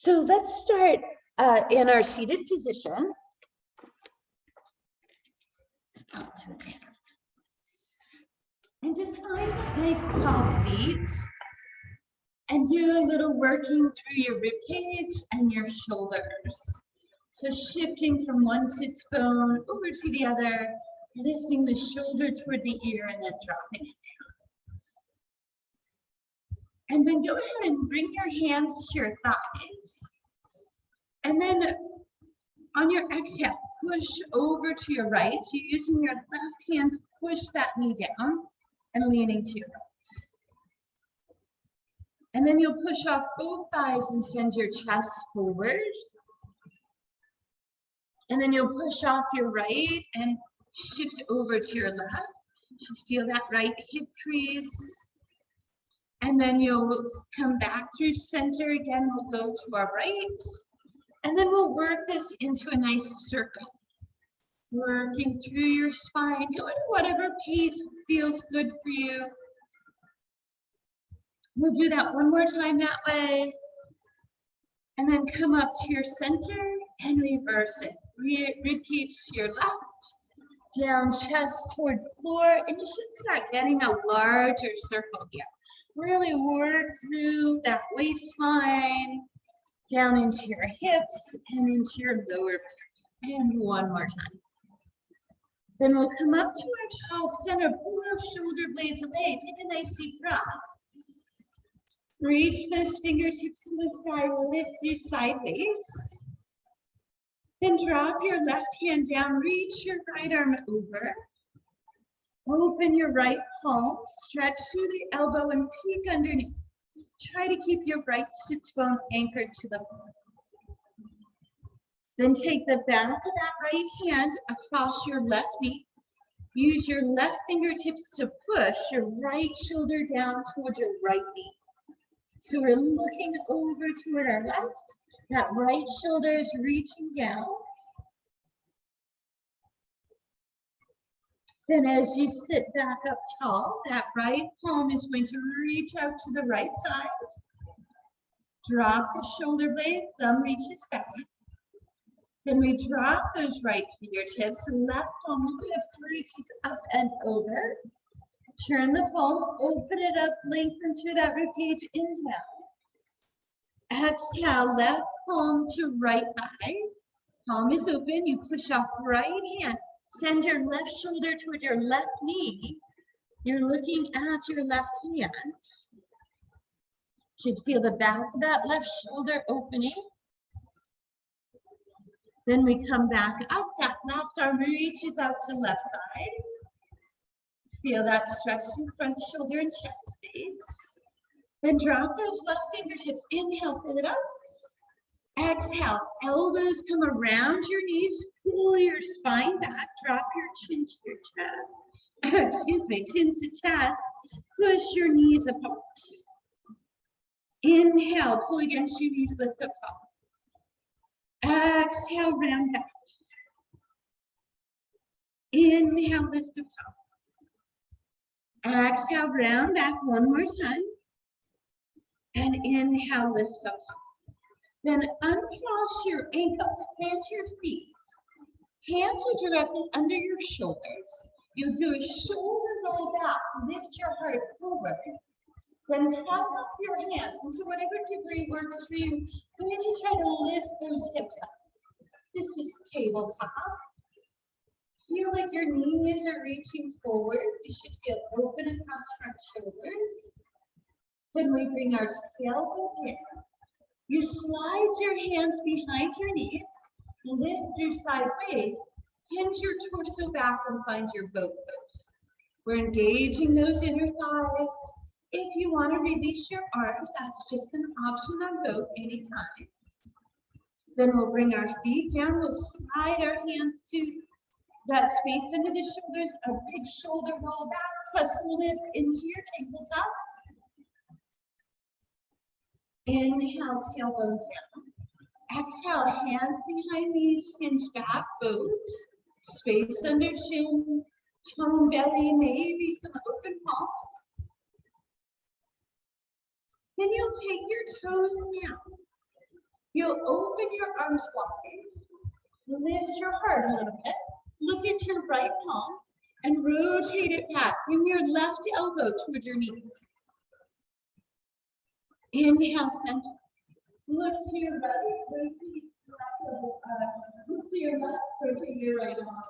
So let's start in our seated position. And just find a nice tall seat and do a little working through your rib cage and your shoulders. So shifting from one sits bone over to the other, lifting the shoulder toward the ear and then dropping it down. And then go ahead and bring your hands to your thighs. And then on your exhale, push over to your right. So you're using your left hand to push that knee down and leaning to your right. And then you'll push off both thighs and send your chest forward. And then you'll push off your right and shift over to your left. You should feel that right hip crease. And then you'll come back through center. Again, we'll go to our right. And then we'll work this into a nice circle. Working through your spine. Go at whatever pace feels good for you. We'll do that one more time that way. And then come up to your center and reverse it. Rib cage to your left, down chest toward floor, and you should start getting a larger circle here. Really work through that waistline, down into your hips and into your lower back. And one more time. Then we'll come up to our tall center, pull our shoulder blades away. Take a nice deep breath. Reach those fingertips to the sky, lift you sideways. Then drop your left hand down, reach your right arm over. Open your right palm, stretch through the elbow and peek underneath. Try to keep your right sits bone anchored to the floor. Then take the back of that right hand across your left knee. Use your left fingertips to push your right shoulder down towards your right knee. So we're looking over toward our left. That right shoulder is reaching down. Then as you sit back up tall, that right palm is going to reach out to the right side. Drop the shoulder blade, thumb reaches back. Then we drop those right fingertips, left palm lifts, reaches up and over. Turn the palm, open it up, lengthen through that rib cage, inhale. Exhale, left palm to right thigh. Palm is open, you push off right hand. Send your left shoulder toward your left knee. You're looking at your left hand. Should feel the back of that left shoulder opening. Then we come back up, that left arm reaches out to left side. Feel that stretch in front shoulder and chest space. Then drop those left fingertips. Inhale, fill it up. Exhale, elbows come around your knees. Pull your spine back. Drop your chin to your chest. Excuse me, chin to chest. Push your knees apart. Inhale, pull against your knees, lift up top. Exhale, round back. Inhale, lift up top. Exhale, round back one more time. And inhale, lift up top. Then uncross your ankles, plant your feet. Hands are directly under your shoulders. You'll do a shoulder roll back, lift your heart forward. Then toss up your hands into whatever degree works for you. We're going to try to lift those hips up. This is tabletop. Feel like your knees are reaching forward. You should feel open across front shoulders. Then we bring our tailbone in. You slide your hands behind your knees, lift through sideways, hinge your torso back and find your boat pose. We're engaging those inner thighs. If you want to release your arms, that's just an option on boat anytime. Then we'll bring our feet down. We'll slide our hands to that space under the shoulders, a big shoulder roll back, press lift into your tabletop. Inhale, tailbone down. Exhale, hands behind knees, hinge back, boat. Space under chin, tone belly, maybe some open palms. Then you'll take your toes down. You'll open your arms wide, lift your heart a little bit, look at your right palm, and rotate it back. Bring your left elbow toward your knees. Inhale, center. Look to your right, rotate look to your left, rotate your right arm.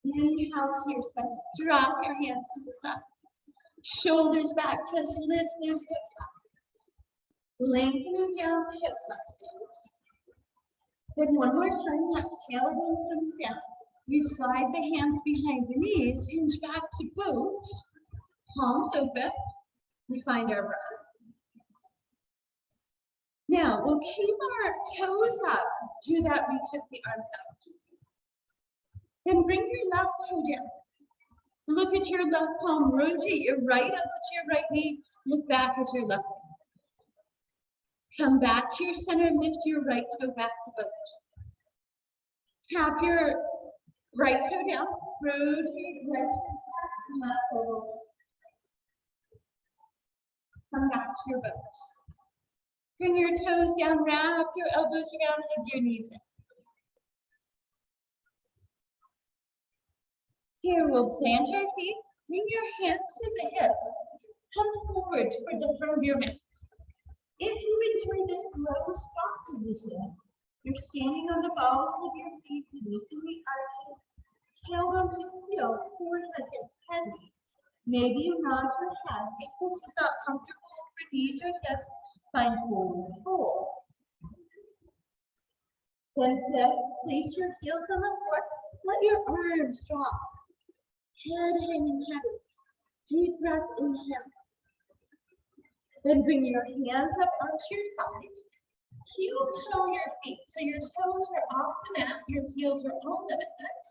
Inhale to your center. Drop your hands to the side. Shoulders back, just lift those hips up. Lengthening down the hip flexors. Then one more time, that tailbone comes down. You slide the hands behind the knees, hinge back to boat, palms open. We find our breath. Now, we'll keep our toes up to that reach of the arms out. Then bring your left toe down. Look at your left palm, rotate your right elbow to your right knee, look back at your left knee. Come back to your center, lift your right toe back to boat. Tap your right toe down, rotate right toe back, left elbow. Come back to your boat. Bring your toes down, wrap your elbows around, hug your knees in. Here we'll plant our feet, bring your hands to the hips, come forward toward the front of your mat. If you enjoy this low squat position, you're standing on the balls of your feet, releasing the arches, tailbone to heel, forehead hips heavy. Maybe you nod your head. If this is not comfortable for knees or hips, find forward fold. Then place your heels on the floor. Let your arms drop. Head hanging heavy. Deep breath, inhale. Then bring your hands up onto your thighs. Heel toe your feet. So your toes are off the mat, your heels are on the mat.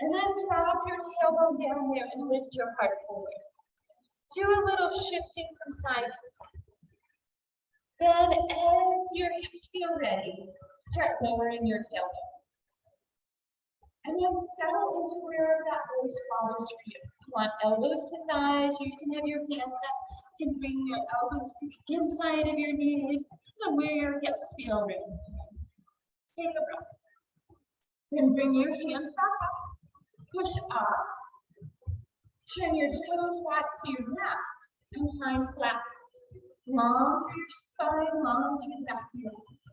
And then drop your tailbone down there and lift your heart forward. Do a little shifting from side to side. Then as your hips feel ready, start lowering your tailbone. And then settle into where that low spot is for you. You want elbows to thighs, or you can have your hands up. You can bring your elbows to the inside of your knees, so where your hips feel ready. Take a breath. Then bring your hands back up, push up, turn your toes back to your mat, and find flat. Long through your spine, long through the back of your knees.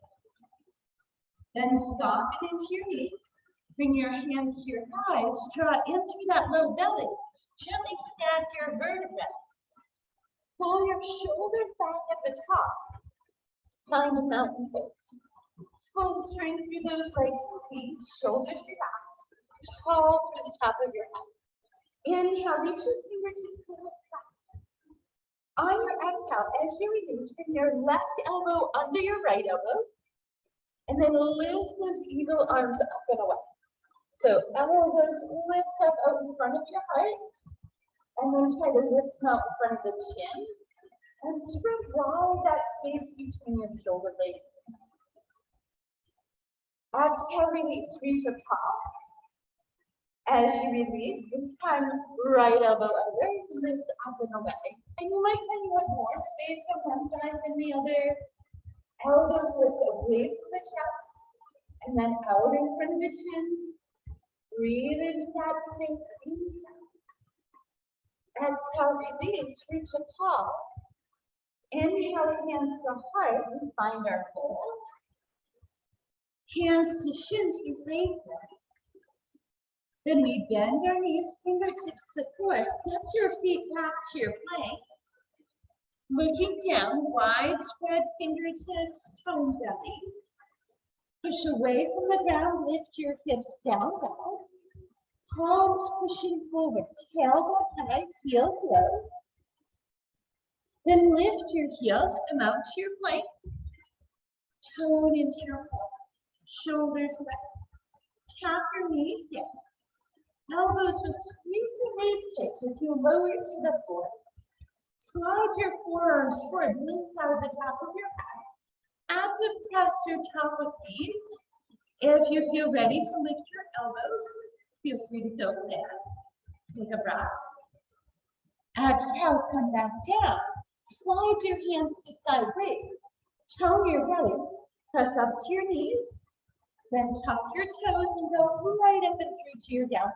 Then soften into your knees. Bring your hands to your thighs, draw in through that low belly. Gently stack your vertebrae. Pull your shoulders back at the top. Find a mountain pose. Full strength through those legs and feet, shoulders relaxed, tall through the top of your head. Inhale, reach your fingertips to the side. On your exhale, as you release, bring your left elbow under your right elbow, and then lift those eagle arms up and away. So elbows lift up in front of your heart, and then try to lift them out in front of the chin, and spread wide that space between your shoulder blades. Exhale, release, reach up top. As you release, this time right elbow under, lift up and away. And you might find you have more space on one side than the other. Elbows lift away from the chest, and then out in front of the chin. Breathe into that space. Exhale, release, reach up tall. Inhale, hands to heart, we find our folds. Hands to shins, we lengthen. Then we bend our knees, fingertips support. Step your feet back to your plank. Looking down, wide spread fingertips, toe belly. Push away from the ground, lift your hips down, down. Palms pushing forward, tailbone high, heels low. Then lift your heels, come out to your plank. Tone into your core, shoulders back. Tap your knees down. Elbows will squeeze the rib cage as you lower to the floor. Slide your forearms forward, lift out of the top of your head. Active press your top of feet. If you feel ready to lift your elbows, feel free to go there. Take a breath. Exhale, come back down. Slide your hands to sideways. Tone your belly, press up to your knees, then tuck your toes and go right up and through to your down dog.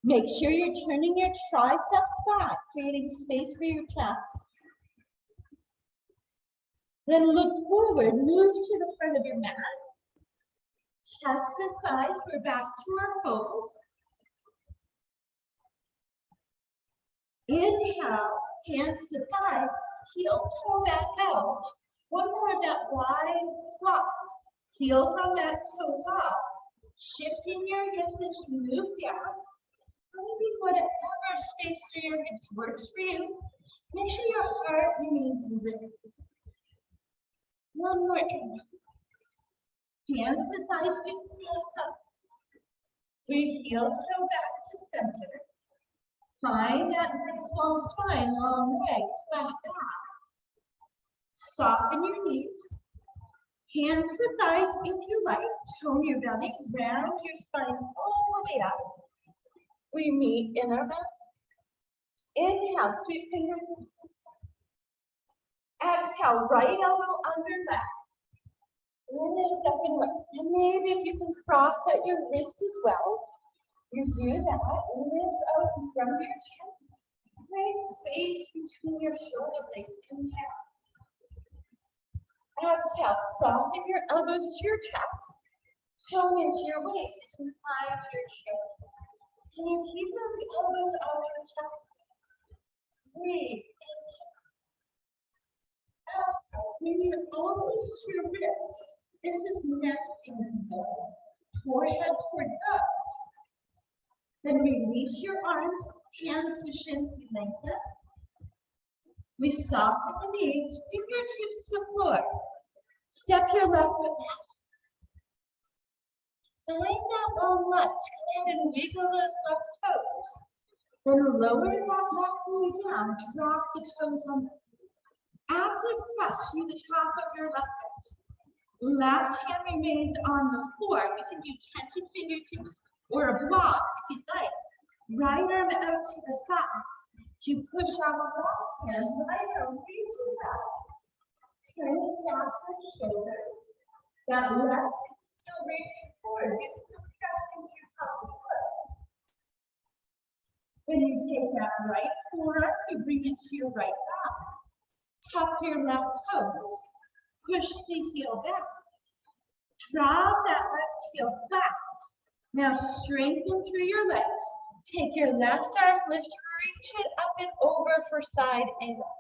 Make sure you're turning your triceps back, creating space for your chest. Then look forward, move to the front of your mat. Chest and thighs, we're back to our folds. Inhale, hands to thighs, heel toe back out. One more of that wide squat. Heels on back, toes off. Shifting your hips as you move down. Maybe whatever space through your hips works for you. Make sure your heart remains lifted. One more inhale. Hands to thighs, big chest up. Breathe, heel toe back to center. Find that nice long spine, long legs, flat back. Soften your knees. Hands to thighs if you like. Tone your belly, round your spine all the way up. We meet in our belly. Inhale, sweep fingers and exhale, right elbow under left. Lift up and right. And maybe if you can cross out your wrists as well, you do that. Lift up in front of your chin. Create space between your shoulder blades. Inhale. Exhale, soften your elbows to your chest. Tone into your waist and find your chin. Can you keep those elbows on your chest? Breathe. Exhale, bring your elbows to your ribs. This is nesting in the forehead toward up. Then release your arms, hands to shins, we lengthen. We soften the knees, fingertips to floor. Step your left foot back. Find that long lunge. Go ahead and wiggle those left toes. Then lower that left knee down. Drop the toes on. Active press through the top of your left foot. Left hand remains on the floor. We can do tented fingertips or a block if you'd like. Right arm out to the side. You push off the left hand, right arm reaches out. Turn the staff with shoulders. That left still reaching forward. You're still pressing through pelvic floors. Then you take that right forearm, you bring it to your right thigh. Tuck your left toes. Push the heel back. Drop that left heel flat. Now straighten through your legs. Take your left arm, lift, reach it up and over for side angle.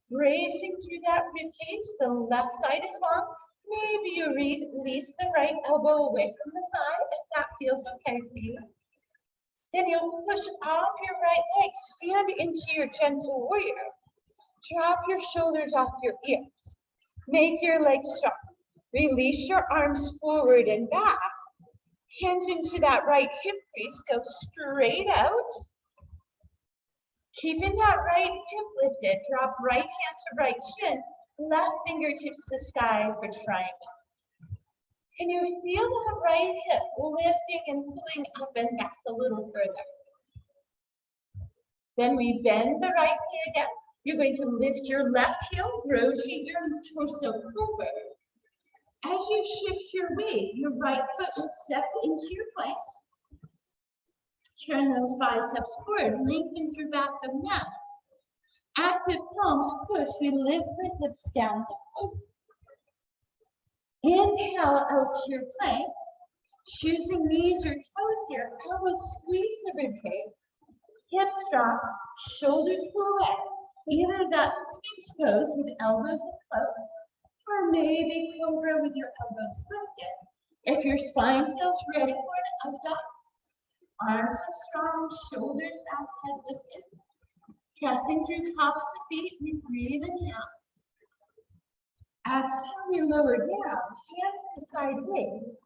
Bracing through that rib cage, the left side is long. Maybe you release the right elbow away from the thigh if that feels okay for you. Then you'll push off your right leg, stand into your gentle warrior. Drop your shoulders off your ears. Make your legs strong. Release your arms forward and back. Hand into that right hip crease, go straight out. Keeping that right hip lifted, drop right hand to right shin, left fingertips to sky for triangle. Can you feel that right hip lifting and pulling up and back a little further? Then we bend the right knee again. You're going to lift your left heel, rotate your torso forward. As you shift your weight, your right foot will step into your place. Turn those biceps forward, lengthen through back of neck. Active palms push, we lift the hips down. Inhale out to your plank. Choosing knees or toes here, elbows squeeze the rib cage. Hips drop, shoulders pull away. Either that Sphinx pose with elbows closed, or maybe cobra with your elbows lifted. If your spine feels ready for an up dog, arms are strong, shoulders back, head lifted. Pressing through tops of feet, we breathe in out. Exhale, we lower down, hands to sideways.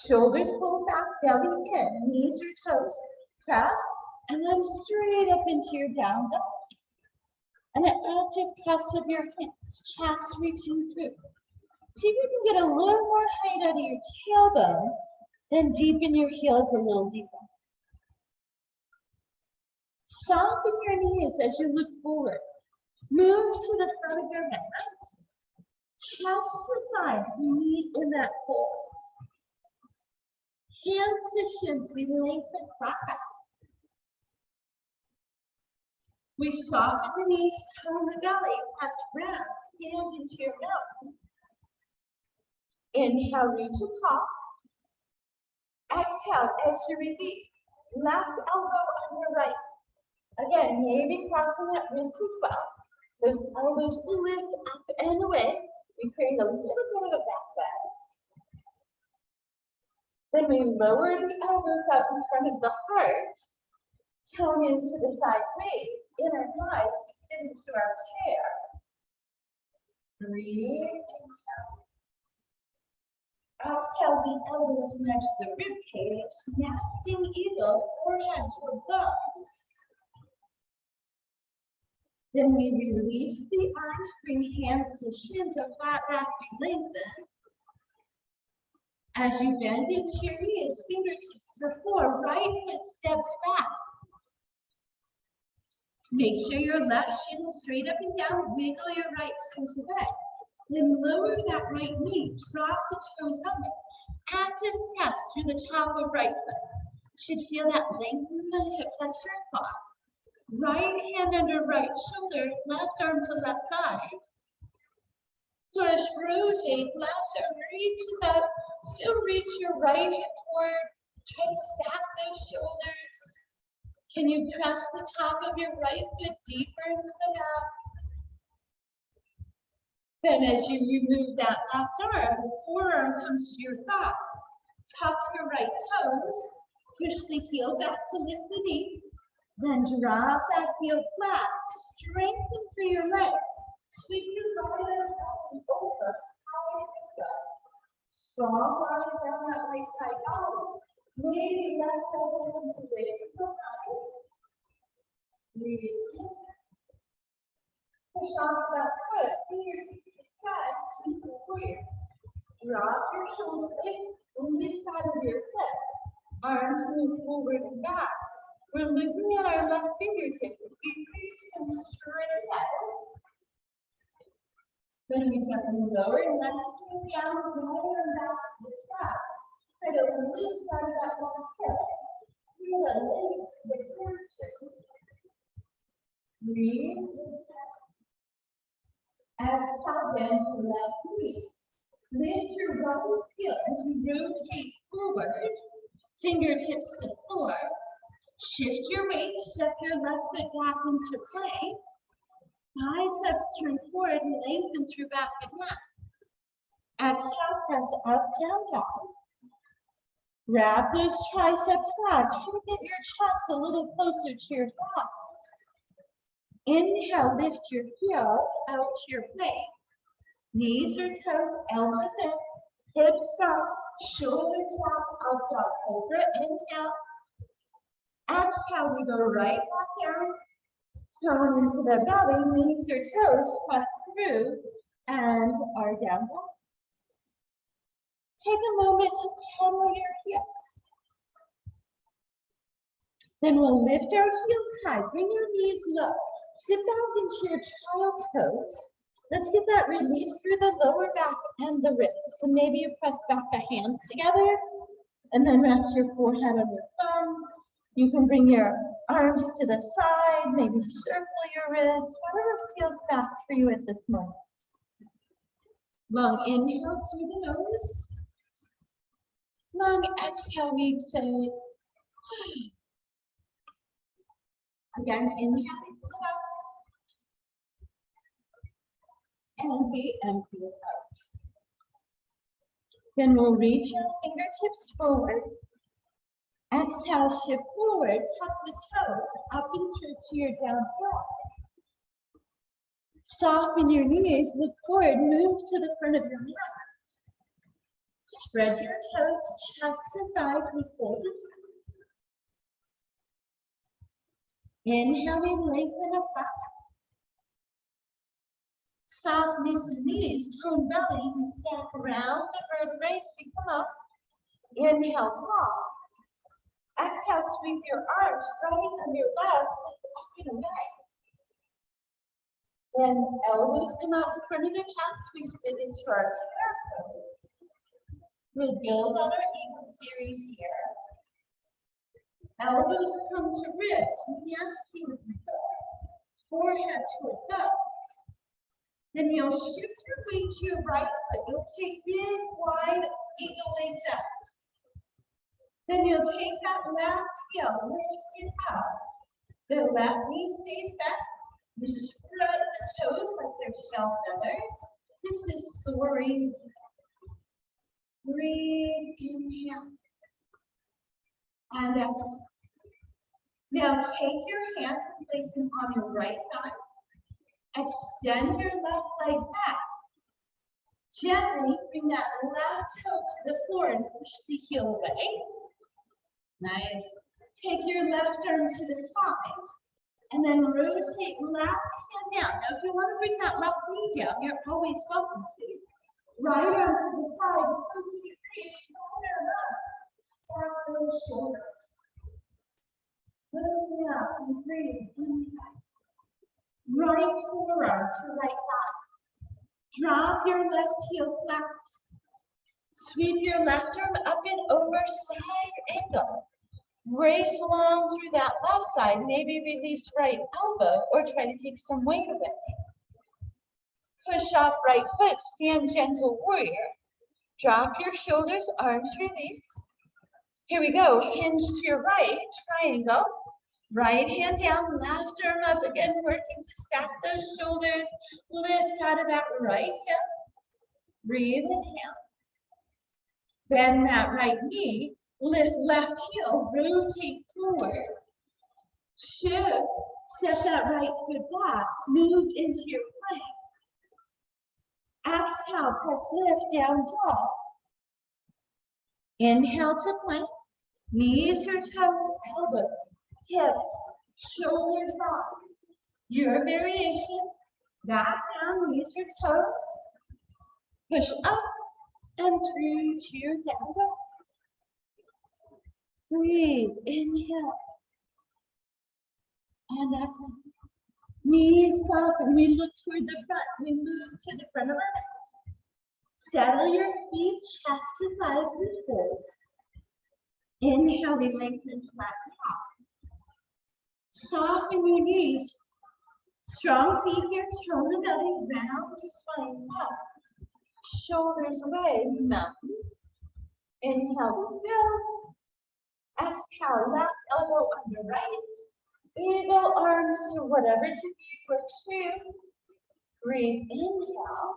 Shoulders pull back, belly in, knees or toes, press, and then straight up into your down dog. And an active press of your hands, chest reaching through. See if you can get a little more height out of your tailbone, then deepen your heels a little deeper. Soften your knees as you look forward. Move to the front of your mat. Chest to thighs meet in that hold. Hands to shins, we lengthen flat back. We soften the knees, tone the belly, press round, stand into your belly. Inhale, reach atop. Exhale, as you release. Left elbow under right. Again, maybe crossing that wrist as well. Those elbows will lift up and away. We create a little bit of a back bend. Then we lower the elbows out in front of the heart. Tone into the side waves. In our thighs, we sit into our chair. Breathe, inhale. Exhale, the elbows nudge the rib cage. Nesting eagle, forehead to thumbs. Then we release the arms, bring hands to shins, a flat back, we lengthen. As you bend into your knees, fingertips to the floor, right foot steps back. Make sure your left shin is straight up and down, wiggle your right toes away. Then lower that right knee, drop the toes under. Active press through the top of right foot. You should feel that lengthen in the hip flexor and quad. Right hand under right shoulder, left arm to left side. Push, rotate, left arm reaches up. Still reach your right hip forward. Try to stack those shoulders. Can you press the top of your right foot deeper into the mat? Then as you remove that left arm, the forearm comes to your thigh. Tuck your right toes. Push the heel back to lift the knee. Then drop that heel flat. Strengthen through your legs. Sweep your right arm up and over. Side pickup. Strong line down that right side body. Maybe left elbow comes away from the body. Breathe. Push off that foot. Fingertips to the sky. Keep it clear. Drop your shoulder in mid-side of your foot. Arms move forward and back. We're looking at our left fingertips as we reach them straight ahead. Then we gently lower and left hand down, right arm back to the side. Try to loop out of that left hip. Feel a lift to the hamstring. Breathe. Exhale, bend to the left knee. Lift your right heel as you rotate forward. Fingertips to the floor. Shift your weight, step your left foot back into play. Biceps turn forward and lengthen through back and neck. Exhale, press up, down, down. Wrap those triceps flat. Try to get your chest a little closer to your thighs. Inhale, lift your heels out to your plank. Knees or toes, elbows in, hips front, shoulder tap, up dog cobra. Inhale. Exhale, we go right back down. Tone into the belly, knees or toes, press through, and our down dog. Take a moment to pedal your heels. Then we'll lift our heels high, bring your knees low. Sit back into your child's pose. Let's get that release through the lower back and the ribs. So maybe you press back the hands together and then rest your forehead on your thumbs. You can bring your arms to the side, maybe circle your wrists, whatever feels best for you at this moment. Long inhale through the nose. Long exhale, we extend. Again, inhale into the mouth. And we empty it out. Then we'll reach our fingertips forward. Exhale, shift forward, tuck the toes up and through to your down dog. Soften your knees, look forward, move to the front of your mat. Spread your toes, chest to thighs, we fold it. Inhaling, lengthen a back. Soft knees to knees, tone belly, we stack around the vertebrae as we come up. Inhale, tall. Exhale, sweep your arms right under your left, lift up and away. Then elbows come out in front of the chest. We sit into our chair pose. We'll build on our eagle series here. Elbows come to ribs. Yes, see what you go. Forehead to a thumbs. Then you'll shift your weight to your right foot. You'll take big, wide eagle wings up. Then you'll take that left heel, lift it up. The left knee stays back. You spread the toes like they're tail feathers. This is soaring. Breathe, inhale. And exhale. Now take your hands and place them on your right thigh. Extend your left leg back. Gently bring that left toe to the floor and push the heel away. Nice. Take your left arm to the side and then rotate left hand down. Now, if you want to bring that left knee down, you're always welcome to. Right arm to the side, rotate your shoulder up. Stack those shoulders. Moving up and breathe. Right forearm to right thigh. Drop your left heel flat. Sweep your left arm up and over, side angle. Brace along through that left side. Maybe release right elbow or try to take some weight away. Push off right foot, stand gentle warrior. Drop your shoulders, arms release. Here we go, hinge to your right, triangle. Right hand down, left arm up again, working to stack those shoulders. Lift out of that right hip. Breathe, inhale. Bend that right knee. Lift left heel, rotate forward. Shift, step that right foot back. Move into your plank. Exhale, press lift, down dog. Inhale to plank. Knees or toes, elbows, hips, shoulders back. Your variation. Back down, knees or toes. Push up and through to your down dog. Breathe, inhale. And exhale. Knees soften. We look toward the front. We move to the front of our neck. Settle your feet, chest to thighs, and fold. Inhale, we lengthen flat back. Soften your knees. Strong feet here, tone the belly, round the spine up. Shoulders away, mountain. Inhale, fill. Exhale, left elbow under right. Eagle arms to whatever technique works for you. Breathe, inhale.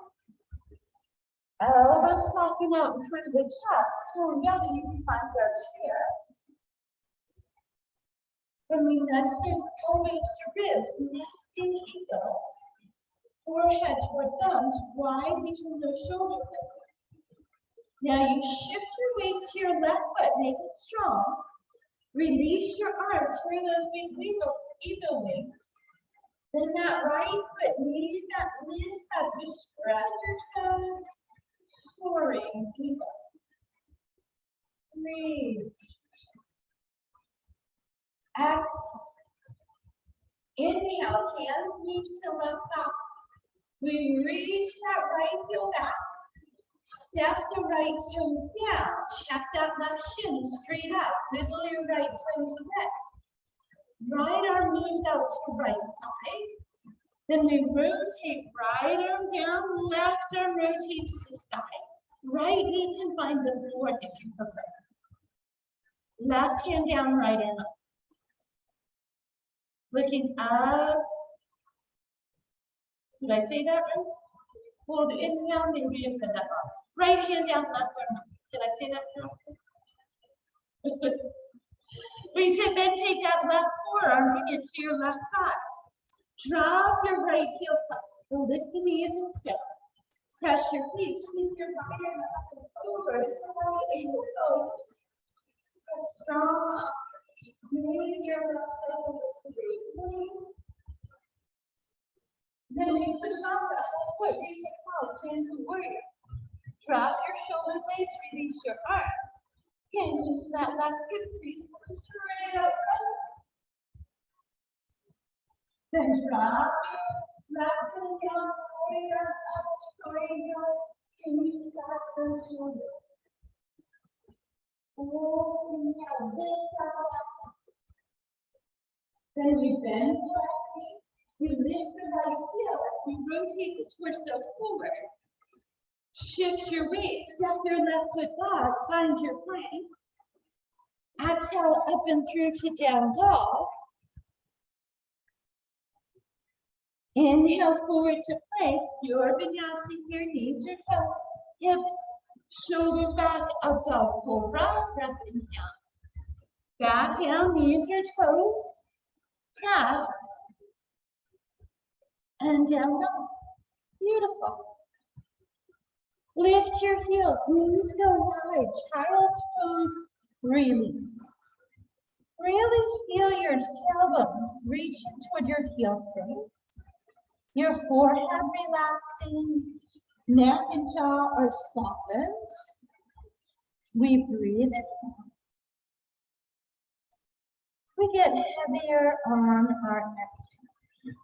Elbows soften out in front of the chest. Tone belly, you can find our chair. Then we nudge those elbows to ribs, nesting eagle. Forehead toward thumbs, wide between those shoulder blades. Now you shift your weight to your left foot, make it strong. Release your arms for those big eagle wings. Then that right foot, lead that lift up. You spread your toes, soaring eagle. Breathe. Exhale. Inhale, hands move to left thigh. We reach that right heel back. Step the right toes down. Check that left shin straight up. Wiggle your right toes away. Right arm moves out to right side. Then we rotate right arm down, left arm rotates to side. Right knee can find the floor if you prefer. Left hand down, right hand up. Looking up. Did I say that right? Hold inhale, maybe you said that wrong. Right hand down, left arm up. Did I say that correctly? Then take that left forearm, bring it to your left thigh. Drop your right heel up. So lift the knee and step. Press your feet, sweep your right arm up and over. Side angle pose. Press strong up. Move your left elbow to the Then you push off that left foot, reach across, gentle warrior. Drop your shoulder blades, release your arms. Hinge into that left hip crease, straight up. Then drop Resting down, prayer, up, triangle. Can you start those shoulders? Oh, inhale, lift up. Then we bend the left knee. We lift the right heel as we rotate the torso forward. Shift your weight, step your left foot back, find your plank. Exhale up and through to down dog. Inhale forward to plank, your vinyasa here, knees or toes, hips, shoulders back, up dog cobra, breath inhale. Back down, knees or toes, press, and down dog. Beautiful. Lift your heels, knees go wide, child's pose, release. Really feel your tailbone reaching toward your heel space. Your forehead relaxing, neck and jaw are softened. We breathe in. We get heavier on our exhale.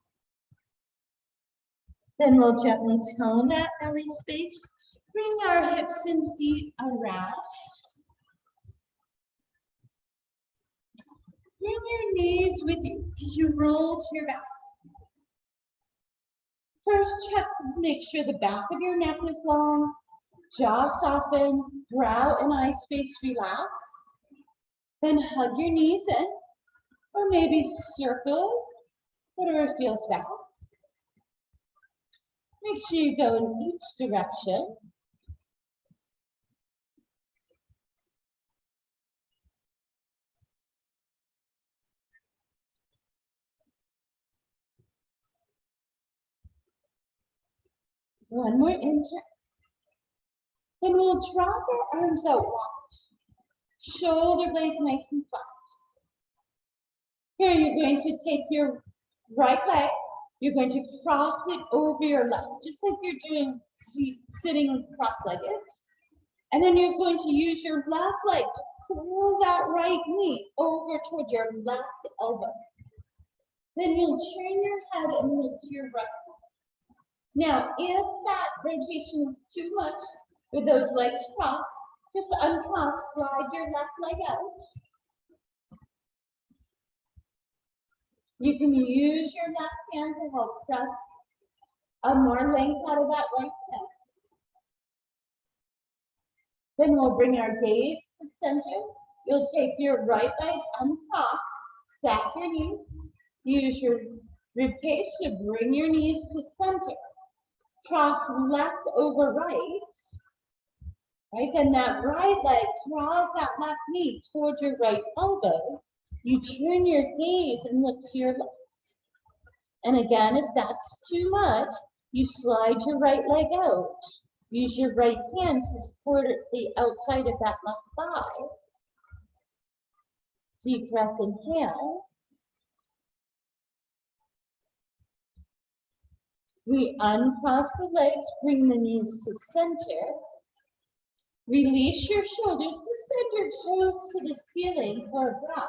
Then we'll gently tone that belly space. Bring our hips and feet around. Bring your knees with you as you roll to your back. First, check to make sure the back of your neck is long, jaw softened, brow and eye space relaxed. Then hug your knees in, or maybe circle, whatever feels best. Make sure you go in each direction. One more inhale. Then we'll drop our arms out wide. Shoulder blades nice and flat. Here you're going to take your right leg. You're going to cross it over your left, just like you're doing sitting cross-legged. And then you're going to use your left leg to pull that right knee over toward your left elbow. Then you'll turn your head and look to your right. Now, if that rotation is too much with those legs crossed, just uncross, slide your left leg out. You can use your left hand to help press more length out of that right hand. Then we'll bring our gaze to center. You'll take your right leg uncrossed, stack your knees, use your ribcage to bring your knees to center. Cross left over right. Right, then that right leg draws that left knee towards your right elbow. You turn your gaze and look to your left. And again, if that's too much, you slide your right leg out. Use your right hand to support the outside of that left thigh. Deep breath, inhale. We uncross the legs, bring the knees to center. Release your shoulders to send your toes to the ceiling for a breath.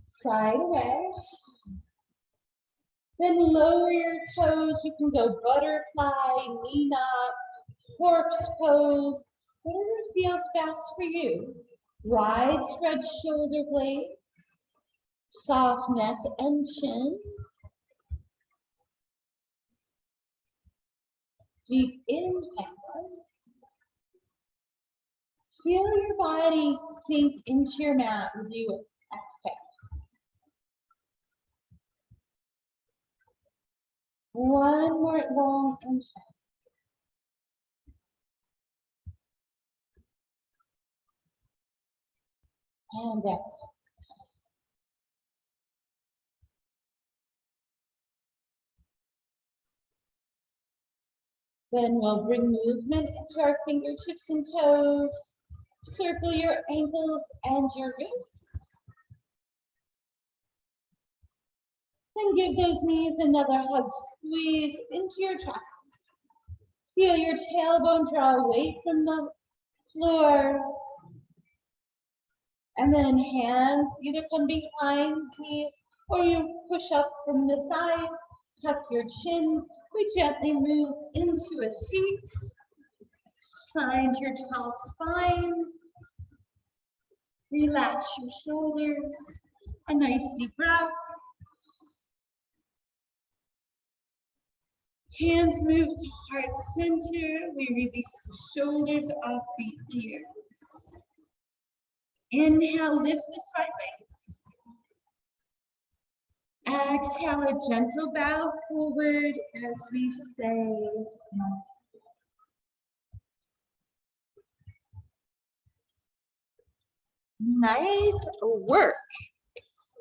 Side away. Then lower your toes. You can go butterfly, knee knot, corpse pose, whatever feels best for you. Wide spread shoulder blades, soft neck and chin. Deep inhale. Feel your body sink into your mat with you exhale. One more long inhale. And exhale. Then we'll bring movement into our fingertips and toes. Circle your ankles and your wrists. Then give those knees another hug, squeeze into your chest. Feel your tailbone draw away from the floor. And then hands either come behind knees or you push up from the side, tuck your chin, we gently move into a seat. Find your tall spine. Relax your shoulders. A nice deep breath. Hands move to heart center. We release the shoulders off the ears. Inhale, lift the sideways. Exhale, a gentle bow forward as we say namaste. Nice work.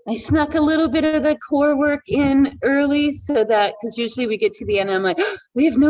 I snuck a little bit of the core work in early so that, because usually we get to the end, I'm like, we have no